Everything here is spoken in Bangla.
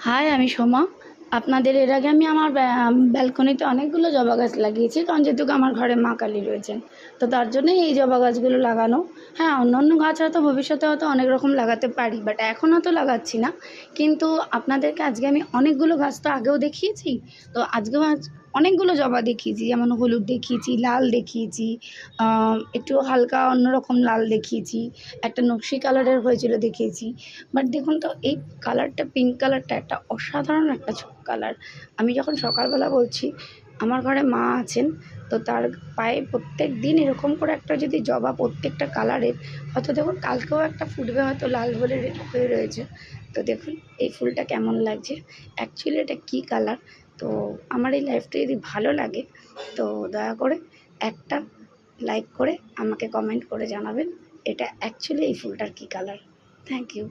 হাই, আমি সোমা। আপনাদের এর আগে আমি আমার ব্যালকনিতে অনেকগুলো জবা গাছ লাগিয়েছি, কারণ যেহেতু আমার ঘরে মা কালী রয়েছেন, তো তার জন্যই এই জবা গাছগুলো লাগানো। হ্যাঁ, অন্য গাছ হয়তো ভবিষ্যতে হয়তো অনেক রকম লাগাতে পারি, বাট এখন হয়তো লাগাচ্ছি না। কিন্তু আপনাদেরকে আজকে আমি অনেকগুলো গাছ তো আগেও দেখিয়েছি, তো আজকেও অনেকগুলো জবা দেখিয়েছি, যেমন হলুদ দেখিয়েছি, লাল দেখিয়েছি, একটু হালকা অন্যরকম লাল দেখিয়েছি, একটা নকশি কালারের হয়েছিল দেখিয়েছি। বাট দেখুন তো, এই কালারটা, পিঙ্ক কালারটা একটা অসাধারণ একটা কালার। আমি যখন সকালবেলা বলছি, আমার ঘরে মা আছেন, তো তার পায়ে প্রত্যেক দিন এরকম করে একটা যদি জবা প্রত্যেকটা কালারের, হয়তো দেখুন কালকেও একটা ফুটবে, হয়তো লাল বলে হয়ে রয়েছে। তো দেখুন এই ফুলটা কেমন লাগছে, অ্যাকচুয়ালি এটা কী কালার। তো আমার এই লাইফটা যদি ভালো লাগে, তো দয়া করে একটা লাইক করে আমাকে কমেন্ট করে জানাবেন এটা অ্যাকচুয়ালি এই ফুলটার কী কালার। Thank you.